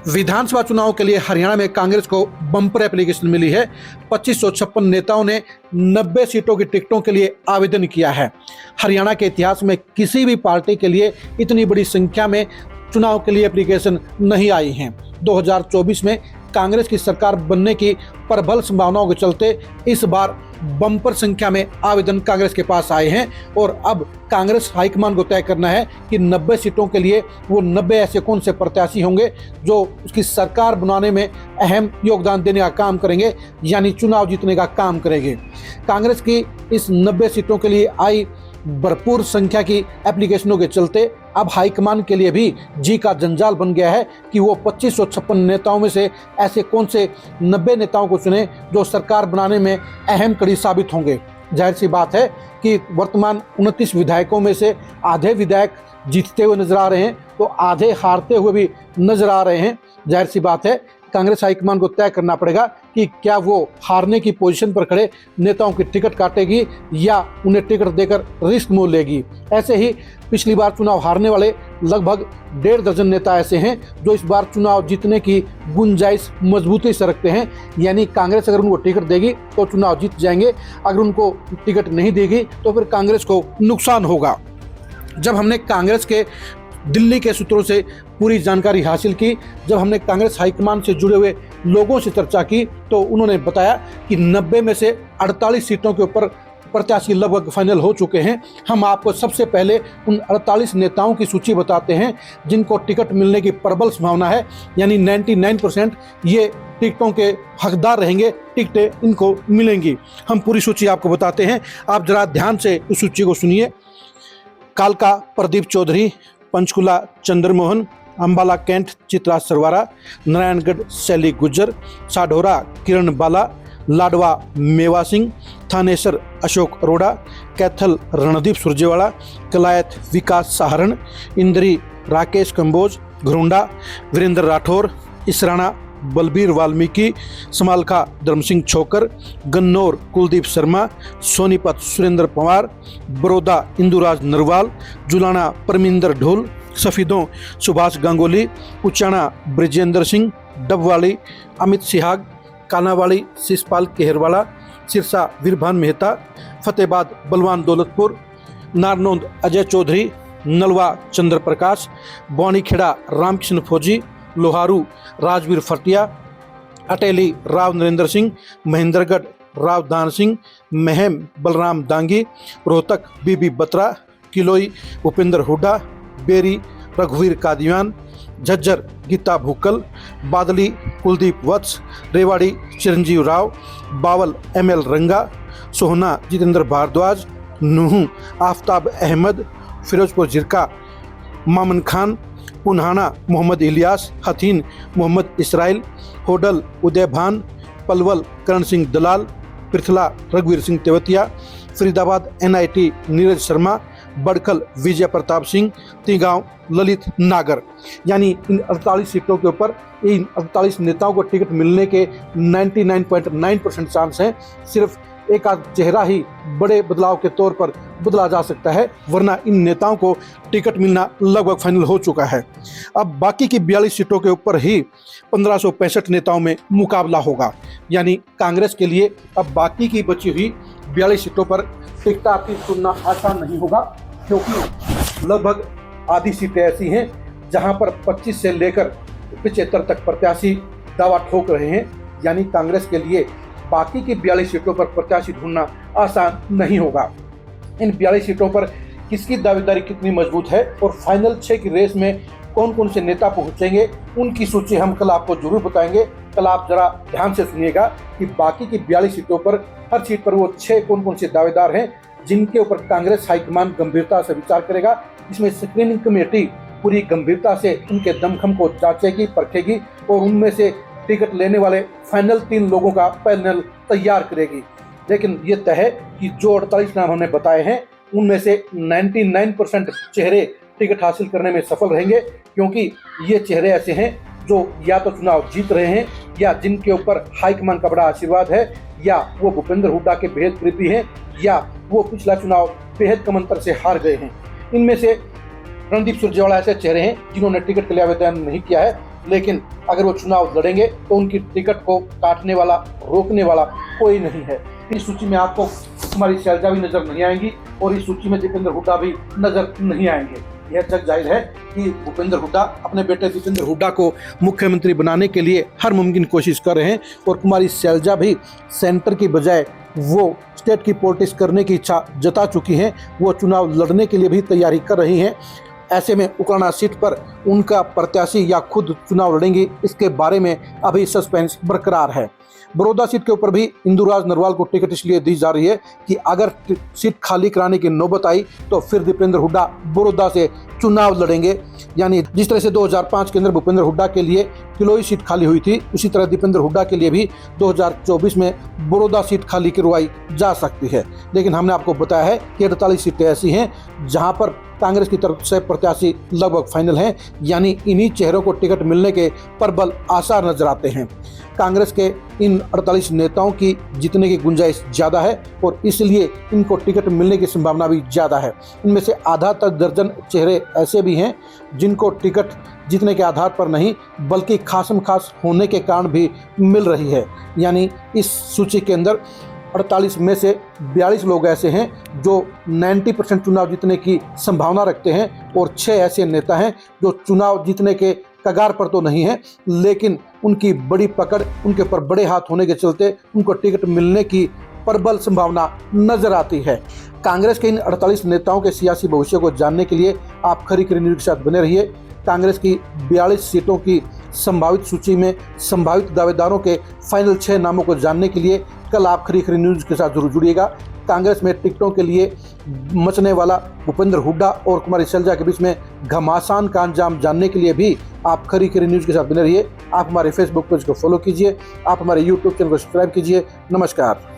विधानसभा चुनाव के लिए हरियाणा में कांग्रेस को बम्पर एप्लीकेशन मिली है। 2556 नेताओं ने 90 सीटों की टिकटों के लिए आवेदन किया है। हरियाणा के इतिहास में किसी भी पार्टी के लिए इतनी बड़ी संख्या में चुनाव के लिए एप्लीकेशन नहीं आई हैं। 2024 में कांग्रेस की सरकार बनने की प्रबल संभावनाओं के चलते इस बार बम्पर संख्या में आवेदन कांग्रेस के पास आए हैं और अब कांग्रेस हाईकमान को तय करना है कि 90 सीटों के लिए वो 90 ऐसे कौन से प्रत्याशी होंगे जो उसकी सरकार बनाने में अहम योगदान देने का काम करेंगे, यानी चुनाव जीतने का काम करेंगे। कांग्रेस की इस 90 सीटों के लिए आई भरपूर संख्या की एप्लीकेशनों के चलते अब हाईकमान के लिए भी जी का जंजाल बन गया है कि वो 2556 नेताओं में से ऐसे कौन से 90 नेताओं को चुने जो सरकार बनाने में अहम कड़ी साबित होंगे। जाहिर सी बात है कि वर्तमान 29 विधायकों में से आधे विधायक जीतते हुए नजर आ रहे हैं तो आधे हारते हुए भी नजर आ रहे हैं। जाहिर सी बात है कांग्रेस हाईकमान को तय करना पड़ेगा कि क्या वो हारने की पोजीशन पर खड़े नेताओं की टिकट काटेगी या उन्हें टिकट देकर रिस्क मोल लेगी। ऐसे ही पिछली बार चुनाव हारने वाले लगभग 1.5 दर्जन नेता ऐसे हैं जो इस बार चुनाव जीतने की गुंजाइश मजबूती से रखते हैं, यानी कांग्रेस अगर उनको टिकट देगी तो चुनाव जीत जाएंगे, अगर उनको टिकट नहीं देगी तो फिर कांग्रेस को नुकसान होगा। जब हमने कांग्रेस के दिल्ली के सूत्रों से पूरी जानकारी हासिल की, जब हमने कांग्रेस हाईकमान से जुड़े हुए लोगों से चर्चा की तो उन्होंने बताया कि 90 में से 48 सीटों के ऊपर प्रत्याशी लगभग फाइनल हो चुके हैं। हम आपको सबसे पहले उन 48 नेताओं की सूची बताते हैं जिनको टिकट मिलने की प्रबल संभावना है, यानी 99% ये टिकटों के हकदार रहेंगे, टिकटें इनको मिलेंगी। हम पूरी सूची आपको बताते हैं, आप जरा ध्यान से उस सूची को सुनिए। कालका प्रदीप चौधरी, पंचकुला चंद्रमोहन, अंबाला कैंट चित्रा सरवारा, नारायणगढ़ शैली गुज्जर, साढौरा किरण बाला, लाडवा मेवा सिंह, थानेसर अशोक अरोड़ा, कैथल रणदीप सुरजेवाला, कलायत विकास सहारण, इंद्री राकेश कंबोज, घरोंडा वीरेंद्र राठौर, इसराना बलबीर वाल्मीकि, समालखा धर्म सिंह छोकर, गन्नौर कुलदीप शर्मा, सोनीपत सुरेंद्र पवार, बड़ौदा इंदुराज नरवाल, जुलाना परमिंदर ढोल, सफीदों सुभाष गांगुली, उचाना ब्रिजेंद्र सिंह, डबवाली अमित सिहाग, कानावाली शिषपाल केहरवाला, सिरसा वीरभान मेहता, फतेहाबाद बलवान दौलतपुर, नारनौंद अजय चौधरी, नलवा चंद्र प्रकाश, बौनीखेड़ा रामकृष्ण फौजी, लोहारू राजवीर फटिया, अटेली राव नरेंद्र सिंह, महेंद्रगढ़ राव दान सिंह, महम बलराम दांगी, रोहतक बीबी बत्रा, किलोई भूपेंद्र हुड्डा, बेरी रघुवीर कादियान, झज्जर गीता भूकल, बादली कुलदीप वत्स, रेवाड़ी चिरंजीव राव, बावल ML रंगा, सोहना जितेंद्र भारद्वाज, नूह आफ्ताब अहमद, फिरोजपुर जिरका मामन खान, पुन्हाना मोहम्मद इलियास, हथीन मोहम्मद इसराइल, होडल उदय भान, पलवल करण सिंह दलाल, पृथला रघुवीर सिंह तेवतिया, फरीदाबाद NIT नीरज शर्मा, बड़खल विजय प्रताप सिंह, तिगांव ललित नागर। यानी इन 48 सीटों के ऊपर इन 48 नेताओं को टिकट मिलने के 99.9% चांस हैं। सिर्फ एक आध चेहरा ही बड़े बदलाव के तौर पर बदला जा सकता है, वरना इन नेताओं को टिकट मिलना लगभग फाइनल हो चुका है। अब बाकी की 42 सीटों के ऊपर ही 1565 नेताओं में मुकाबला होगा, यानी कांग्रेस के लिए अब बाकी की बची हुई 42 सीटों पर टिकट चुनना आसान नहीं होगा, क्योंकि लगभग आधी सीटें ऐसी हैं जहां पर 25 से लेकर 75 तक प्रत्याशी दावा ठोक रहे हैं। यानी कांग्रेस के लिए बाकी की 42 सीटों पर प्रत्याशी ढूंढना आसान नहीं होगा। इन 42 सीटों पर किसकी दावेदारी कितनी मजबूत है और फाइनल 6 की रेस में कौन कौन से नेता पहुंचेंगे, उनकी सूची हम कल आपको जरूर बताएंगे। कल आप जरा ध्यान से सुनिएगा कि बाकी की 42 सीटों पर हर सीट पर वो 6 कौन कौन से दावेदार हैं जिनके ऊपर कांग्रेस हाईकमान गंभीरता से विचार करेगा। इसमें स्क्रीनिंग कमेटी पूरी गंभीरता से उनके दमखम को जांचेगी, परखेगी और उनमें से टिकट लेने वाले फाइनल 3 लोगों का पैनल तैयार करेगी। लेकिन ये तय है कि जो 48 नाम हमने बताए हैं उनमें से 99% चेहरे टिकट हासिल करने में सफल रहेंगे, क्योंकि ये चेहरे ऐसे हैं जो या तो चुनाव जीत रहे हैं या जिनके ऊपर हाईकमान का बड़ा आशीर्वाद है, या वो भूपेंद्र हुड्डा के बेहद प्रीति हैं, या वो पिछला चुनाव बेहद कम अंतर से हार गए हैं। इनमें से रणदीप सुरजेवाला ऐसे चेहरे हैं जिन्होंने टिकट के लिए आवेदन नहीं किया है, लेकिन अगर वो चुनाव लड़ेंगे तो उनकी टिकट को काटने वाला, रोकने वाला कोई नहीं है। इस सूची में आपको कुमारी शैलजा भी नजर नहीं आएंगी और इस सूची में दीपेंद्र हुड्डा भी नजर नहीं आएंगे। यह जग जाहिर है कि भूपेंद्र हुड्डा अपने बेटे दीपेंद्र हुड्डा को मुख्यमंत्री बनाने के लिए हर मुमकिन कोशिश कर रहे हैं और कुमारी शैलजा भी सेंटर की बजाय वो स्टेट की पॉलिटिक्स करने की इच्छा जता चुकी हैं। वो चुनाव लड़ने के लिए भी तैयारी कर रही हैं। ऐसे में उकराना सीट पर उनका प्रत्याशी या खुद चुनाव लड़ेंगी, इसके बारे में अभी सस्पेंस बरकरार है। बड़ौदा सीट के ऊपर भी इंदुराज नरवाल को टिकट इसलिए दी जा रही है कि अगर सीट खाली कराने की नौबत आई तो फिर दीपेंद्र हुड्डा बड़ौदा से चुनाव लड़ेंगे। यानी जिस तरह से 2005 के अंदर भूपेंद्र हुड्डा के लिए किलोई सीट खाली हुई थी, उसी तरह दीपेंद्र हुड्डा के लिए भी 2024 में बड़ौदा सीट खाली करवाई जा सकती है। लेकिन हमने आपको बताया है कि 48 सीटें ऐसी हैं जहां पर कांग्रेस की तरफ से प्रत्याशी लगभग फाइनल हैं, यानी इन्हीं चेहरों को टिकट मिलने के प्रबल आसार नजर आते हैं। कांग्रेस के इन 48 नेताओं की जीतने की गुंजाइश ज़्यादा है और इसलिए इनको टिकट मिलने की संभावना भी ज़्यादा है। इनमें से आधा तक दर्जन चेहरे ऐसे भी हैं जिनको टिकट जीतने के आधार पर नहीं बल्कि खासम खास होने के कारण भी मिल रही है। यानी इस सूची के अंदर 48 में से 42 लोग ऐसे हैं जो 90% चुनाव जीतने की संभावना रखते हैं और 6 ऐसे नेता हैं जो चुनाव जीतने के कगार पर तो नहीं है, लेकिन उनकी बड़ी पकड़, उनके ऊपर बड़े हाथ होने के चलते उनको टिकट मिलने की प्रबल संभावना नजर आती है। कांग्रेस के इन 48 नेताओं के सियासी भविष्य को जानने के लिए आप खरी खरी न्यूज़ के साथ बने रहिए। कांग्रेस की 42 सीटों की संभावित सूची में संभावित दावेदारों के फाइनल 6 नामों को जानने के लिए कल आप खरी खरी न्यूज़ के साथ जरूर जुड़िएगा। कांग्रेस में टिकटों के लिए मचने वाला भूपेंद्र हुड्डा और कुमारी शैलजा के बीच में घमासान का अंजाम जानने के लिए भी आप खरी खरी न्यूज़ के साथ बने रहिए। आप हमारे फेसबुक पेज को फॉलो कीजिए, आप हमारे यूट्यूब चैनल को सब्सक्राइब कीजिए। नमस्कार।